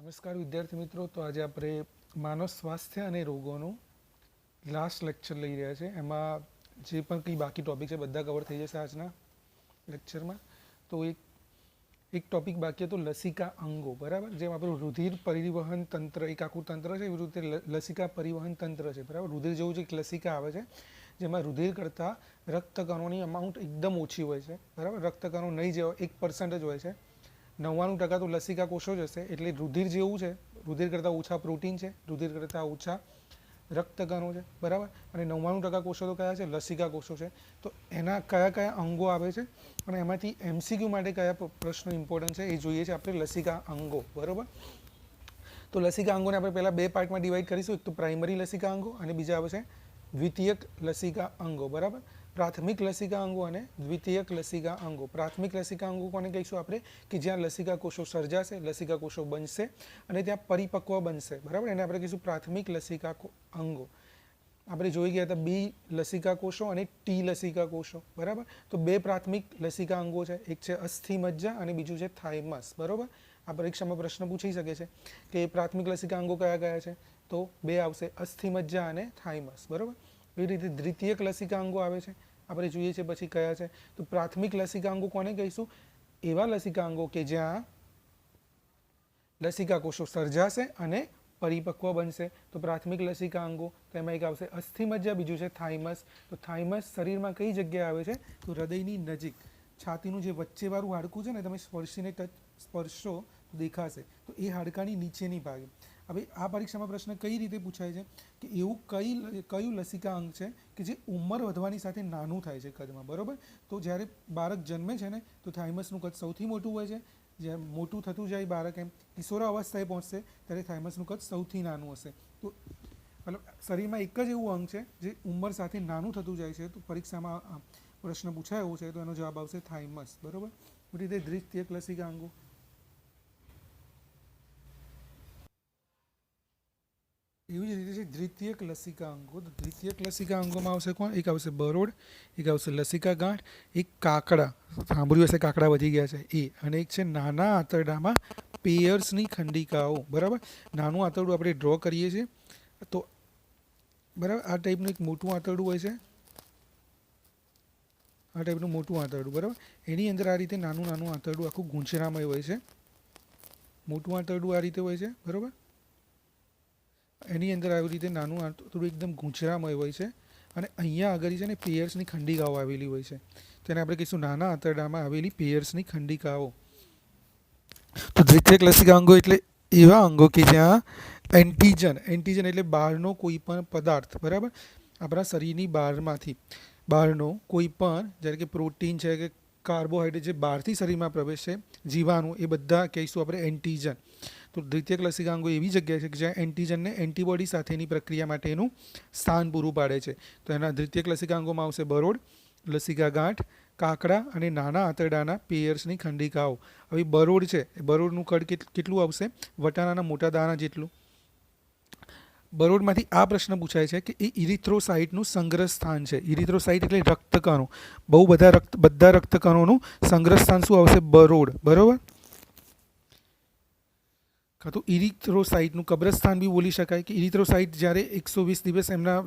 નમસ્કાર વિદ્યાર્થી મિત્રો. તો આજે આપણે માનવ સ્વાસ્થ્ય અને રોગોનું લાસ્ટ લેક્ચર લઈ રહ્યા છે. એમાં જે પણ કંઈ બાકી ટોપિક છે બધા કવર થઈ જશે આજના લેક્ચરમાં. તો એક ટોપિક બાકી હતો લસિકા અંગો, બરાબર. જેમ આપણું રુધિર પરિવહન તંત્ર એક આખું તંત્ર છે, એવી રીતે લસિકા પરિવહન તંત્ર છે, બરાબર. રુધિર જેવું જ એક લસિકા આવે છે જેમાં રુધિર કરતાં રક્તકણોની અમાઉન્ટ એકદમ ઓછી હોય છે, બરાબર. રક્તકણો નહીં જેવા 1% જ હોય છે. 99% તો લસિકા કોષો જ હશે. એટલે રુધિર જેવું છે, રુધિર કરતાં ઓછા પ્રોટીન છે, રુધિર કરતાં ઓછા રક્તકણો છે, બરાબર. અને 99% કોષો તો કયા છે? લસિકા કોષો છે. તો એના કયા કયા અંગો આવે છે અને એમાંથી MCQ માટે કયા પ્રશ્નો ઇમ્પોર્ટન્ટ છે એ જોઈએ છે આપણે. લસિકા અંગો, બરાબર. તો લસિકા અંગોને આપણે પહેલાં 2 પાર્ટમાં ડિવાઈડ કરીશું. એક તો પ્રાઇમરી લસિકા અંગો અને બીજા આવે છે દ્વિતીયક લસિકા અંગો, બરાબર. પ્રાથમિક લસિકા અંગો અને દ્વિતીયક લસિકા અંગો. પ્રાથમિક લસિકા અંગો કોને કહીશું આપણે? કે જ્યાં લસિકા કોષો સર્જાશે, લસિકા કોષો બનશે અને ત્યાં પરિપક્વ બનશે, બરાબર. એને આપણે કહીશું પ્રાથમિક લસિકા અંગો. આપણે જોઈ ગયા હતા બી લસિકા કોષો અને ટી લસિકા કોષો, બરાબર. તો 2 પ્રાથમિક લસિકા અંગો છે. એક છે અસ્થિ મજ્જા અને બીજું છે થાઇમસ, બરાબર. આ પરીક્ષામાં પ્રશ્ન પૂછી શકે છે કે પ્રાથમિક લસિકા અંગો કયા કયા છે. તો 2 આવશે, અસ્થિ મજ્જા અને થાઇમસ, બરાબર. એવી રીતે દ્વિતીયક લસિકા અંગો આવે છે, આપણે જોઈએ છીએ પછી કયા છે. તો પ્રાથમિક લસિકા અંગો કોને કહીશું? એવા લસિકા અંગો કે જ્યાં લસિકા કોષો સર્જાશે અને પરિપક્વ બનશે. તો પ્રાથમિક લસિકા અંગો, તો એમાં એક આવશે અસ્થિ મજ્જા, બીજું છે થાઇમસ. તો થાઇમસ શરીરમાં કઈ જગ્યાએ આવે છે? તો હૃદયની નજીક, છાતીનું જે વચ્ચેવાળું હાડકું છે ને, તમે સ્પર્શો તો દેખાશે. તો એ હાડકાની નીચેની ભાગે. હવે આ પરીક્ષામાં પ્રશ્ન કઈ રીતે પૂછાય છે કે એવું કયું લસિકા અંગ છે કે જે ઉંમર વધવાની સાથે નાનું થાય છે કદમાં, બરાબર. તો જ્યારે બાળક જન્મે છે ને તો થાઇમસનું કદ સૌથી મોટું હોય છે. જેમ મોટું થતું જાય બાળક, એમ કિશોરાવસ્થાએ પહોંચશે ત્યારે થાઇમસનું કદ સૌથી નાનું હશે. તો મતલબ શરીરમાં એક જ એવું અંગ છે જે ઉંમર સાથે નાનું થતું જાય છે. તો પરીક્ષામાં પ્રશ્ન પૂછાયો છે તો એનો જવાબ આવશે થાઇમસ, બરાબર. એ રીતે દ્વિતીયક લસિકા અંગો. એવી જ રીતે છે દ્વિતીયક લસિકા અંગો. તો દ્વિતીયક લસિકા અંગોમાં આવશે કોણ? એક આવશે બરોડ, એક આવશે લસિકા ગાંઠ, એક કાકડા, સાંભળ્યું હશે કાકડા વધી ગયા છે એ, અને એક છે નાના આંતરડામાં પેયર્સની ખંડિકાઓ, બરાબર. નાનું આંતરડું આપણે ડ્રો કરીએ છીએ તો બરાબર આ ટાઈપનું એક મોટું આંતરડું હોય છે, આ ટાઈપનું મોટું આંતરડું, બરાબર. એની અંદર આ રીતે નાનું નાનું આંતરડું આખું ગૂંચરામય હોય છે. મોટું આંતરડું આ રીતે હોય છે, બરાબર. એની અંદર આવી રીતે નાનું આંતરડું એકદમ ગૂંચરામય હોય છે અને અહીંયા આગળ છે ને પેયર્સની ખંડિકાઓ આવેલી હોય છે. તેને આપણે કહીશું નાના આંતરડામાં આવેલી પેયર્સની ખંડિકાઓ. તો દ્વિતીયક લસિકા અંગો એટલે એવા અંગો કે જ્યાં એન્ટીજન એટલે બહારનો કોઈ પણ પદાર્થ, બરાબર. આપણા શરીરની બહારનો કોઈ પણ, જ્યારે કે પ્રોટીન છે કે કાર્બોહાઈડ્રેટ જે બહારથી શરીરમાં પ્રવેશે, જીવાણુ, એ બધા કહીશું આપણે એન્ટીજન. તો દ્વિતીયક લસિકા અંગો એવી જગ્યાએ છે કે જ્યાં એન્ટીજનને એન્ટીબોડી સાથેની પ્રક્રિયા માટેનું સ્થાન પૂરું પાડે છે. તો એના દ્વિતીયક લસિકા અંગોમાં આવશે બરોડ, લસિકા ગાંઠ, કાકડા અને નાના આંતરડાના પેયર્સની ખંડિકાઓ. હવે બરોડ છે, બરોડનું કદ કેટલું આવશે? વટાણાના મોટા દાણા જેટલું. બરોડમાંથી આ પ્રશ્ન પૂછાય છે કે એ ઇરિથ્રોસાઇટનું સંગ્રહ સ્થાન છે. ઇરિથ્રોસાઇટ એટલે રક્તકણો, બહુ બધા રક્તકણોનું સંગ્રહ સ્થાન શું આવશે? બરોડ, બરોબર. કાં તો ઇરિથ્રોસાઇટનું કબ્રસ્તાન બી બોલી શકાય કે ઇરિથ્રોસાઇટ જ્યારે 120 દિવસ એમના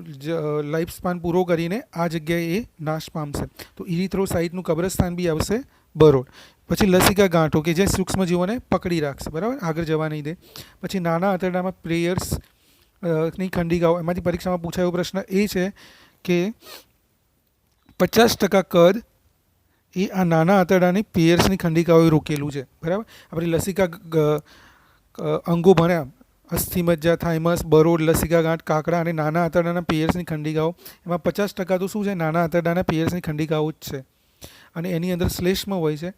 લાઈફ સ્પાન પૂરો કરીને આ જગ્યાએ એ નાશ પામશે. તો ઇરિથ્રોસાઇટનું કબ્રસ્તાન બી આવશે બરોડ. પછી લસિકા ગાંઠો કે જે સૂક્ષ્મજીવોને પકડી રાખશે, બરાબર, આગળ જવા નહીં દે. પછી નાના આંતરડામાં પ્રેયર્સ ની ખંડિકાઓ. એમાંથી પરીક્ષામાં પૂછાયો પ્રશ્ન એ છે કે 50% કદ એ આ નાના આંતરડાની પેયર્સની ખંડિકાઓએ રોકેલું છે, બરાબર. આપણે લસિકા અંગો ભણ્યા, અસ્થિ મજ્જા, થાઇમસ, બરોડ, લસિકા ગાંઠ, કાકડા અને નાના આંતરડાના પેયર્સની ખંડિકાઓ. એમાં 50% તો શું છે? નાના આંતરડાના પેયર્સની ખંડિકાઓ જ છે. અને એની અંદર શ્લેષ્મ હોય છે.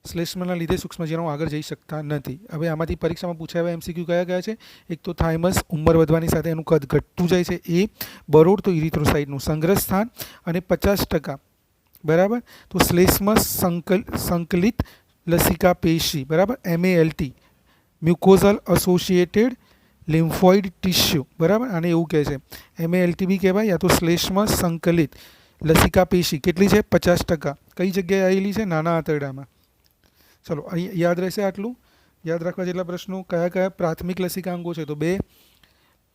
શ્લેષ્મના લીધે સૂક્ષ્મજીવો આગળ જઈ શકતા નથી. હવે આમાંથી પરીક્ષામાં પૂછાયા MCQ કયા કયા છે? એક તો થાઇમસ, ઉંમર વધવાની સાથે એનું કદ ઘટતું જાય છે એ. બરોડ તો ઇરિથ્રોસાઇટનું સંગ્રહ સ્થાન અને 50%, બરાબર. તો શ્લેષ્મ સંકલિત લસિકા પેશી, બરાબર, MALT, મ્યુકોઝલ એસોસિએટેડ લિમ્ફોઇડ ટિશ્યુ, બરાબર. આને એવું કહે છે, MALT બી કહેવાય, યા તો શ્લેષ્મ સંકલિત લસિકા પેશી. કેટલી છે? 50%. કઈ જગ્યાએ આવેલી છે? નાના આંતરડામાં. ચલો અહીં યાદ રહેશે આટલું. યાદ રાખવા જેટલા પ્રશ્નો. કયા કયા પ્રાથમિક લસિકાંગો છે? તો 2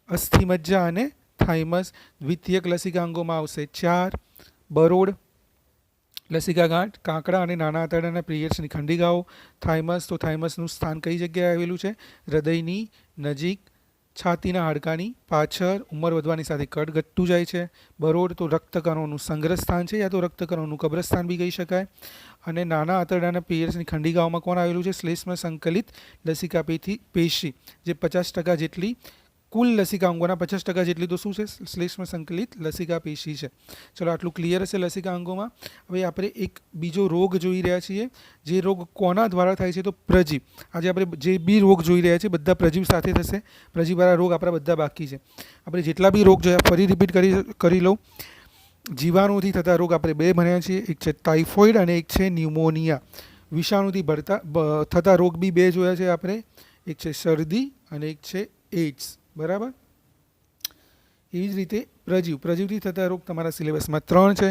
અસ્થિમજ્જા અને થાઇમસ. દ્વિતીયક લસિકાંગોમાં આવશે 4 બરોડ, લસિકા ગાંઠ, કાંકરા અને નાના આંતરડાના પિયર્સની ખંડિકાઓ. થાઇમસ, તો થાઇમસનું સ્થાન કઈ જગ્યાએ આવેલું છે? હૃદયની નજીક, છાતીના હાડકાની પાછળ, ઉંમર વધવાની સાથે કદ ઘટતું જાય છે. બરોડ તો રક્તકણોનું સંગ્રહ સ્થાન છે, યા તો રક્તકણોનું કબ્રસ્તાન બી કહી શકાય. અને નાના આંતરડાના પિયર્સની ખંડિકાઓમાં કોણ આવેલું છે? શ્લેષ્મ સંકલિત લસિકા પેશી, જે 50% જેટલી કુલ લસિકાંગોના 50% જેટલી તો શું છે? શ્લેષ્મ સંકલિત લસિકા પેશી છે. ચલો આટલું ક્લિયર હશે લસિકાંગોમાં. હવે આપણે એક બીજો રોગ જોઈ રહ્યા છીએ, જે રોગ કોના દ્વારા થાય છે? તો પ્રજીવ. આજે આપણે જે બી રોગ જોઈ રહ્યા છીએ બધા પ્રજીવ સાથે થશે. પ્રજીવવાળા રોગ આપણા બધા બાકી છે. આપણે જેટલા બી રોગ જોયા ફરી રિપીટ કરી લઉં. જીવાણુથી થતા રોગ આપણે 2 ભણ્યા છીએ, એક છે ટાઇફોઇડ અને એક છે ન્યુમોનિયા. વિષાણુથી થતા રોગ બી 2 જોયા છે આપણે, એક છે શરદી અને એક છે એઇડ્સ. બરાબર. એવી જ રીતે પ્રજીવથી થતા રોગ તમારા સિલેબસમાં 3 છે.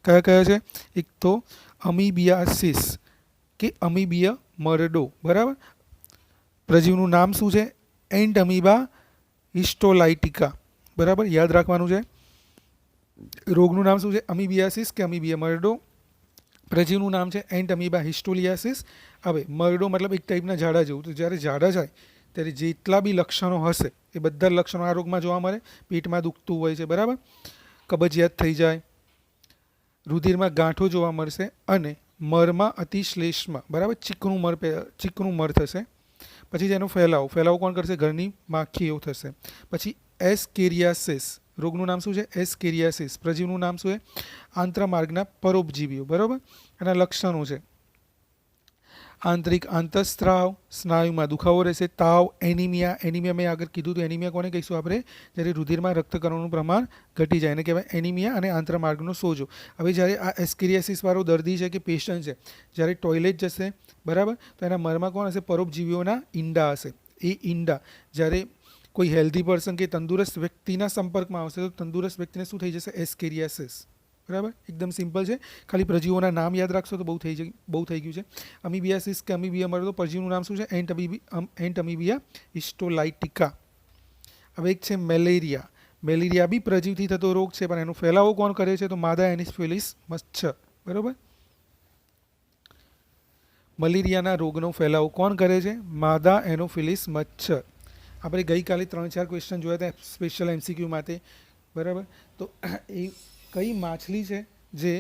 કયા કયા છે? એક તો અમીબિયાસિસ કે અમીબિયા મરડો. બરાબર. પ્રજીવનું નામ શું છે? Entamoeba histolytica. બરાબર, યાદ રાખવાનું છે. રોગનું નામ શું છે? અમીબિયાસિસ કે અમીબિયા મરડો. પ્રજીવનું નામ છે એન્ટ અમીબા હિસ્ટોલિયાસિસ. હવે મરડો મતલબ એક ટાઈપના ઝાડા જેવું. તો જ્યારે ઝાડા જાય ત્યારે જેટલા બી લક્ષણો હશે એ બધા લક્ષણો આ રોગમાં જોવા મળે. પેટમાં દુખતું હોય છે, બરાબર, કબજિયાત થઈ જાય, રુધિરમાં ગાંઠો જોવા મળશે અને મરમાં અતિશ્લેષ્મ, બરાબર, ચીકણું મર થશે. પછી જેનો ફેલાવો કોણ કરશે? ઘરની માખીઓ થશે. પછી એસ્કેરિયાસિસ, રોગનું નામ શું છે? એસ્કેરિયાસિસ. પ્રજીવનું નામ શું છે? આંત્રમાર્ગના પરોપજીવીઓ. બરાબર. એના લક્ષણો છે આંતરિક આંતસ્ત્રાવ, સ્નાયુમાં દુખાવો રહેશે, તાવ, એનિમિયા મેં આગળ કીધું તો એનિમિયા કોને કહીશું આપણે? જ્યારે રુધિરમાં રક્તકણોનું પ્રમાણ ઘટી જાય એને કહેવાય એનિમિયા. અને આંતરમાર્ગનો સોજો. હવે જ્યારે આ એસ્કેરિયાસિસ વાળો દર્દી છે કે પેશન્ટ છે, જ્યારે ટોયલેટ જશે, બરાબર, તો એના મરમાં કોણ હશે? પરોપજીવીઓના ઈંડા હશે. એ ઈંડા જ્યારે કોઈ હેલ્ધી પર્સન કે તંદુરસ્ત વ્યક્તિના સંપર્કમાં આવશે તો તંદુરસ્ત વ્યક્તિને શું થઈ જશે? એસ્કેરિયાસિસ. બરાબર, એકદમ સિમ્પલ છે. ખાલી પ્રજીવોના નામ યાદ રાખશો તો બહુ થઈ ગયું છે. અમીબિયાસિસ કે અમીબિયા મરડો, પ્રજીવનું નામ શું છે? એન્ટ અમીબિયા હિસ્ટોલાઇટિકા. હવે એક છે મેલેરિયા. મેલેરિયા બી પ્રજીવથી થતો રોગ છે, પણ એનો ફેલાવો કોણ કરે છે? તો માદા એનોફિલિસ મચ્છર. બરાબર. મલેરિયાના રોગનો ફેલાવો કોણ કરે છે? માદા એનોફિલિસ મચ્છર. આપણે ગઈકાલે 3-4 ક્વેશ્ચન જોયા હતા સ્પેશિયલ MCQ માટે. બરાબર. તો એ કઈ માછલી છે જે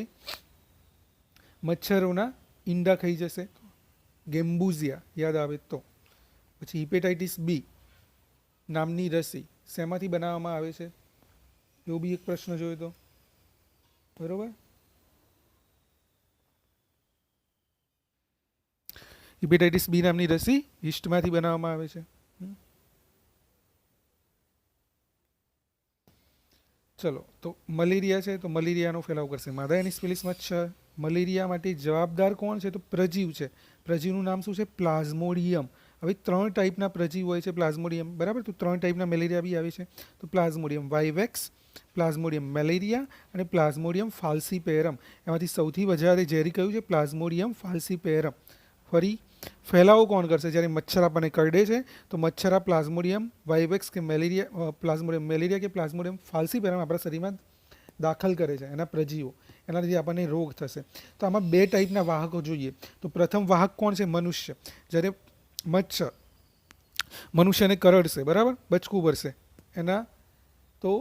મચ્છરોના ઈંડા ખાઈ જશે? ગેમ્બુઝિયા, યાદ આવે તો. પછી હિપેટાઇટિસ બી નામની રસી શેમાંથી બનાવવામાં આવે છે? એવો બી એક પ્રશ્ન જોયો તો. બરોબર. હિપેટાઇટિસ બી નામની રસી યીસ્ટમાંથી બનાવવામાં આવે છે. ચલો, તો મલેરિયા છે તો મલેરિયાનો ફેલાવો કરશે માદા એનોફિલિસ મચ્છર. મલેરિયા માટે જવાબદાર કોણ છે? તો પ્રજીવ છે. પ્રજીવનું નામ શું છે? પ્લાઝ્મોડિયમ. હવે 3 ટાઈપના પ્રજીવ હોય છે પ્લાઝ્મોડિયમ. બરાબર. તો 3 ટાઈપના મેલેરિયા બી આવે છે. તો પ્લાઝ્મોડિયમ વાઇવેક્સ, પ્લાઝ્મોડિયમ મેલેરિયા અને પ્લાઝ્મોડિયમ ફાલ્સીપેરમ. એમાંથી સૌથી વધારે ઝેરી કયું છે? Plasmodium falciparum. ફરી ફેલાવો કોણ કરશે? જ્યારે મચ્છર આપણને કરડે છે તો મચ્છર આ પ્લાઝ્મોડિયમ વાઇવેક્સ કે પ્લાઝ્મોડિયમ મેલેરિયા કે પ્લાઝ્મોડિયમ ફાલ્સીપેરમ આપણા શરીરમાં દાખલ કરે છે, એના પ્રજીવો. એના લીધે આપણને રોગ થશે. તો આમાં 2 ટાઈપના વાહકો જોઈએ. તો પ્રથમ વાહક કોણ છે? મનુષ્ય. જ્યારે મચ્છર મનુષ્યને કરડશે, બરાબર, બચકું ભરશે એના, તો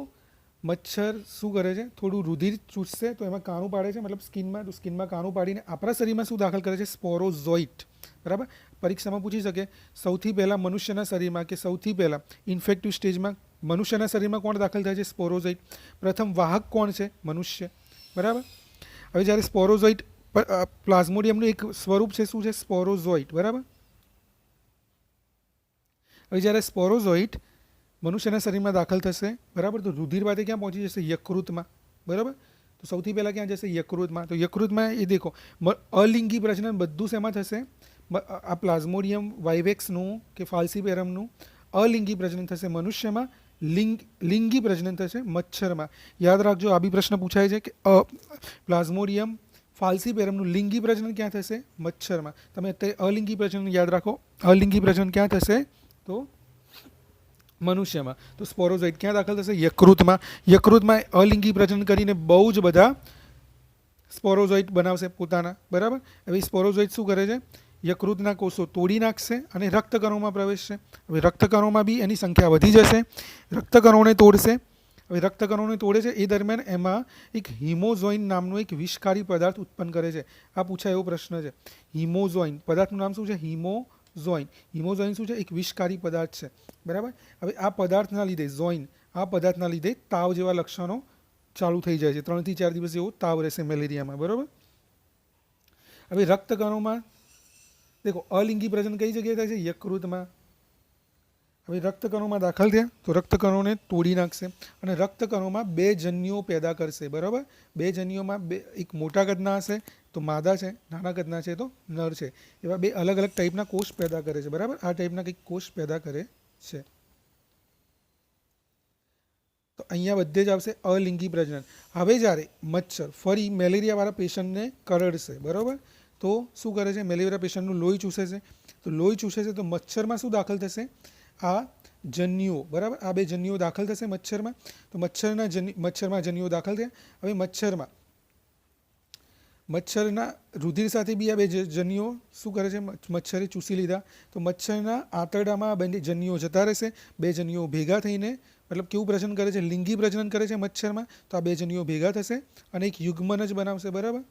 મચ્છર શું કરે છે? થોડું રુધિર ચૂસશે તો એમાં કાણું પાડે છે, મતલબ સ્કિનમાં. તો સ્કિનમાં કાણું પાડીને આપણા શરીરમાં શું દાખલ કરે છે? સ્પોરોઝોઇટ. બરાબર. પરીક્ષામાં પૂછી શકે સૌથી પહેલાં મનુષ્યના શરીરમાં કે સૌથી પહેલાં ઇન્ફેક્ટિવ સ્ટેજમાં મનુષ્યના શરીરમાં કોણ દાખલ થાય છે? સ્પોરોઝોઇટ. પ્રથમ વાહક કોણ છે? મનુષ્ય. બરાબર. હવે જ્યારે સ્પોરોઝોઇટ પ્લાઝ્મોડિયમનું એક સ્વરૂપ છે, શું છે? સ્પોરોઝોઇટ. બરાબર. હવે જ્યારે સ્પોરોઝોઇટ મનુષ્યના શરીરમાં દાખલ થશે, બરાબર, તો રુધિર બાદ ક્યાં પહોંચી જશે? યકૃતમાં. બરાબર. તો સૌથી પહેલાં ક્યાં જશે? યકૃતમાં. તો યકૃતમાં એ દેખો અલિંગી પ્રજનન બધું શેમાં થશે? આ પ્લાઝ્મોડિયમ વાઇવેક્સનું કે ફાલ્સીપેરમનું અલિંગી પ્રજનન થશે મનુષ્યમાં, લિંગી પ્રજનન થશે મચ્છરમાં. યાદ રાખજો, આ બી પ્રશ્ન પૂછાય છે કે પ્લાઝ્મોડિયમ ફાલ્સીપેરમનું લિંગી પ્રજનન ક્યાં થશે? મચ્છરમાં. તમે અત્યારે અલિંગી પ્રજનન યાદ રાખો. અલિંગી પ્રજનન ક્યાં થશે? તો મનુષ્યમાં. તો સ્પોરોઝોઇટ ક્યાં દાખલ થશે? યકૃતમાં. યકૃતમાં અલિંગી પ્રજનન કરીને બહુ જ બધા સ્પોરોઝોઇટ બનાવશે પોતાના, બરાબર. હવે સ્પોરોઝોઇટ શું કરે છે? યકૃતના કોષો તોડી નાખશે અને રક્તકણોમાં પ્રવેશશે. હવે રક્તકણોમાં બી એની સંખ્યા વધી જશે, રક્તકણોને તોડશે. હવે રક્તકણોને તોડે છે એ દરમિયાન એમાં એક હિમોઝોઇન નામનો એક વિષકારી પદાર્થ ઉત્પન્ન કરે છે. આ પૂછાય એવો પ્રશ્ન છે. હિમોઝોઇન પદાર્થનું નામ શું છે? હિમોઝોઇન. હિમોઝોઇન શું છે? એક વિષકારી પદાર્થ છે, બરાબર. હવે આ પદાર્થના લીધે આ પદાર્થના લીધે તાવ જેવા લક્ષણો ચાલુ થઈ જાય છે. 3 થી 4 દિવસ જેવો તાવ રહેશે મેલેરિયામાં, બરાબર. હવે રક્તકણોમાં દેખો અલિંગી પ્રજનન કઈ જગ્યાએ થાય છે? યકૃતમાં. હવે રક્તકણોમાં દાખલ થયા તો રક્તકણોને તોડી નાખશે અને રક્તકણોમાં 2 જન્યુઓ પેદા કરશે, બરાબર. 2 જન્યુઓમાં એક મોટા કદના હશે તો માદા છે, નાના કદના છે તો નર છે. એવા 2 અલગ અલગ ટાઈપના કોષ પેદા કરે છે, બરાબર. આ ટાઈપના કંઈક કોષ પેદા કરે છે. તો અહીંયા બધે જ આવશે અલિંગી પ્રજનન. હવે જ્યારે મચ્છર ફરી મેલેરિયાવાળા પેશન્ટને કરડશે, બરાબર, તો શું કરે છે? મેલેરિયા પેશન્ટનું લોહી ચૂસે છે. તો લોહી ચૂસે છે તો મચ્છરમાં શું દાખલ થશે? આ જન્યુઓ, બરાબર. આ 2 જન્યુઓ દાખલ થશે મચ્છરમાં. તો મચ્છરમાં જન્યુઓ દાખલ થયા. હવે મચ્છરના રુધિર સાથે બી આ 2 જન્યુઓ શું કરે છે? મચ્છરે ચૂસી લીધા. તો મચ્છરના આંતરડામાં 2 જન્યુઓ જતા રહેશે. 2 જન્યુઓ ભેગા થઈને મતલબ કેવું પ્રજનન કરે છે? લિંગી પ્રજનન કરે છે મચ્છરમાં. તો આ 2 જન્યુઓ ભેગા થશે અને એક યુગ્મન જ બનાવશે, બરાબર.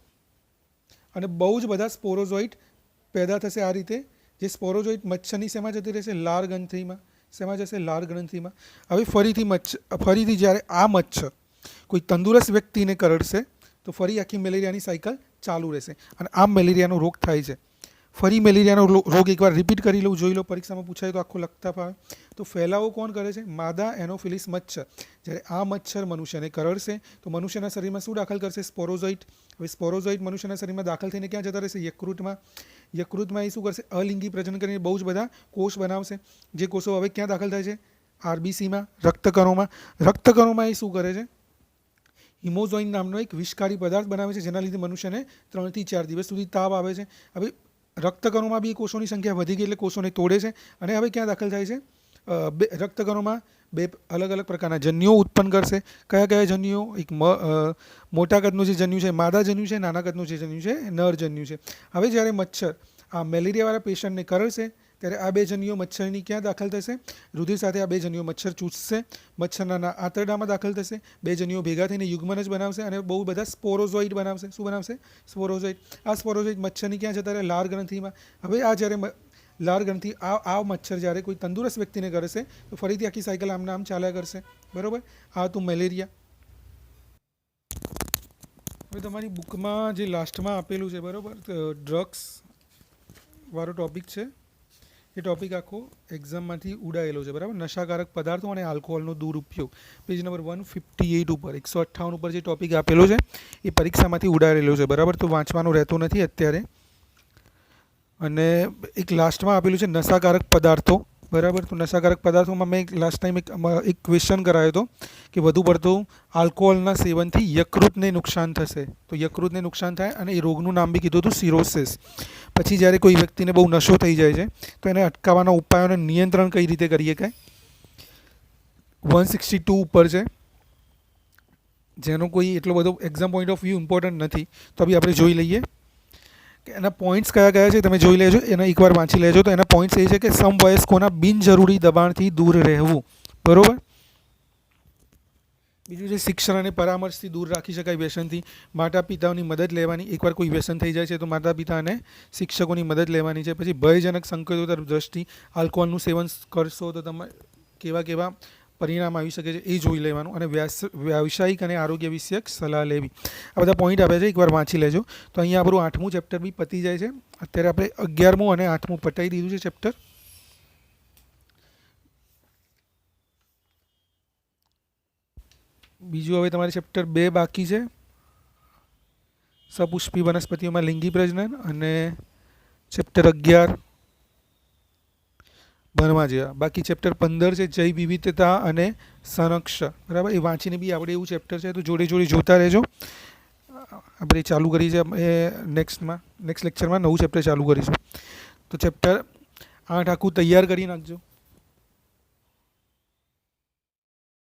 અને બહુ જ બધા સ્પોરોઝોઇટ પેદા થશે આ રીતે. જે સ્પોરોઝોઇટ મચ્છરની શેમાં જતી રહેશે? લાળ ગ્રંથિમાં. શેમાં જશે? લાળ ગ્રંથિમાં. હવે ફરીથી જ્યારે આ મચ્છર કોઈ તંદુરસ્ત વ્યક્તિને કરડશે તો ફરી આખી મેલેરિયાની સાયકલ ચાલુ રહેશે અને આમ મેલેરિયાનો રોગ થાય છે. ફરી મેલેરિયાનો રોગ એકવાર રિપીટ કરી લઉં, જોઈ લો, પરીક્ષામાં પૂછાય તો આખો લખતા ફાવે. તો ફેલાવો કોણ કરે છે? માદા એનોફિલિસ મચ્છર. જ્યારે આ મચ્છર મનુષ્યને કરડશે તો મનુષ્યના શરીરમાં શું દાખલ કરશે? સ્પોરોઝોઇટ. હવે સ્પોરોઝોઇટ મનુષ્યના શરીરમાં દાખલ થઈને ક્યાં જતા રહેશે? યકૃતમાં. યકૃતમાં એ શું કરશે? અલિંગી પ્રજનન કરીને બહુ જ બધા કોષ બનાવશે. જે કોષો હવે ક્યાં દાખલ થાય છે? આરબીસીમાં, રક્તકણોમાં. રક્તકણોમાં એ શું કરે છે? હિમોઝોઇન નામનો એક વિષકારી પદાર્થ બનાવે છે, જેના લીધે મનુષ્યને 3 થી 4 દિવસ સુધી તાવ આવે છે. હવે રક્તકણોમાં બી કોષોની સંખ્યા વધી ગઈ એટલે કોષોને તોડે છે અને હવે ક્યાં દાખલ થાય છે? રક્તકણોમાં 2 અલગ અલગ પ્રકારના જન્યુઓ ઉત્પન્ન કરશે. કયા જન્યુઓ? એક મોટા કદનું જે જન્યુ છે માદા જન્યુ છે, નાના કદનું જે જન્યુ છે નર જન્યુ છે. હવે જ્યારે મચ્છર આ મેલેરિયાવાળા પેશન્ટને કરડશે ત્યારે આ 2 જન્યુઓ મચ્છરની ક્યાં દાખલ થશે? રુધિર સાથે આ 2 જન્યુઓ મચ્છર ચૂસશે, મચ્છરના આંતરડામાં દાખલ થશે. 2 જન્યુઓ ભેગા થઈને યુગ્મન જ બનાવશે અને બહુ બધા સ્પોરોઝોઇટ બનાવશે. શું બનાવશે? સ્પોરોઝોઇટ. આ સ્પોરોઝોઇટ મચ્છરની ક્યાં જતા રહે? લાળ ગ્રંથિમાં. હવે આ જ્યારે લાળ ગ્રંથિ આ મચ્છર જ્યારે કોઈ તંદુરસ્ત વ્યક્તિને કરશે તો ફરીથી આખી સાયકલ આમ ચાલ્યા કરશે, બરાબર. આ હતું મેલેરિયા. હવે તમારી બુકમાં જે લાસ્ટમાં આપેલું છે, બરાબર, ડ્રગ્સ વાળો ટોપિક છે. એ ટોપિક આખો એક્ઝામમાંથી ઉડાયેલો છે, બરાબર. નશાકારક પદાર્થો અને આલ્કોહોલનો દુરુપયોગ. પેજ નંબર 158 ઉપર 158 ઉપર જે ટોપિક આપેલો છે એ પરીક્ષામાંથી ઉડાડેલો છે, બરાબર. તો વાંચવાનું રહેતું નથી અત્યારે. અને એક લાસ્ટમાં આપેલું છે નશાકારક પદાર્થો, બરાબર. તો નશાકારક પદાર્થોમાં મેં લાસ્ટ ટાઈમ એક ક્વેશ્ચન કરાયો હતો કે વધુ પડતું આલ્કોહોલના સેવનથી યકૃતને નુકસાન થશે. તો યકૃતને નુકસાન થાય અને એ રોગનું નામ બી કીધું હતું સિરોસિસ. પછી જ્યારે કોઈ વ્યક્તિને બહુ નશો થઈ જાય છે તો એને અટકાવવાના ઉપાયોને નિયંત્રણ કઈ રીતે કરીએ કાંઈ 162 ઉપર છે, જેનો કોઈ એટલો બધો exam point of view important નથી, તો બી આપણે જોઈ લઈએ કે એના પોઈન્ટ્સ કયા છે. તમે જોઈ લેજો, એને એકવાર વાંચી લેજો. તો એના પોઈન્ટ્સ એ છે કે સમવયસ્કોના બિનજરૂરી દબાણથી દૂર રહેવું, બરાબર. બીજું છે શિક્ષણ અને પરામર્શથી દૂર રાખી શકાય વ્યસનથી. માતા પિતાઓની મદદ લેવાની. એકવાર કોઈ વ્યસન થઈ જાય છે તો માતા પિતા અને શિક્ષકોની મદદ લેવાની છે. પછી ભયજનક સંકેતો તરફ દ્રષ્ટિ. આલ્કોહોલનું સેવન કરશો તો તમે કેવા પરિણામ આવી શકે છે એ જોઈ લેવાનું. અને વ્યાવસાયિક અને આરોગ્ય વિષયક સલાહ લેવી. આ બધા પોઈન્ટ આપ્યા છે, એકવાર વાંચી લેજો. તો અહીંયા આપણું 8મું ચેપ્ટર બી પતી જાય છે. અત્યારે આપણે 11મું અને 8મું પતાવી દીધું છે ચેપ્ટર. બીજું હવે તમારે ચેપ્ટર 2 બાકી છે, સપુષ્પી વનસ્પતિઓમાં લિંગી પ્રજનન, અને ચેપ્ટર 11 ભણવા જેવા. બાકી ચેપ્ટર 15 છે જૈવ વિવિધતા અને સંરક્ષણ, બરાબર. એ વાંચીને બી આપણે એવું ચેપ્ટર છે, તો જોડે જોતા રહેજો. આપણે ચાલુ કરી છે એ નેક્સ્ટ લેક્ચરમાં નવું ચેપ્ટર ચાલુ કરીશું. તો ચેપ્ટર 8 આખું તૈયાર કરી નાખજો.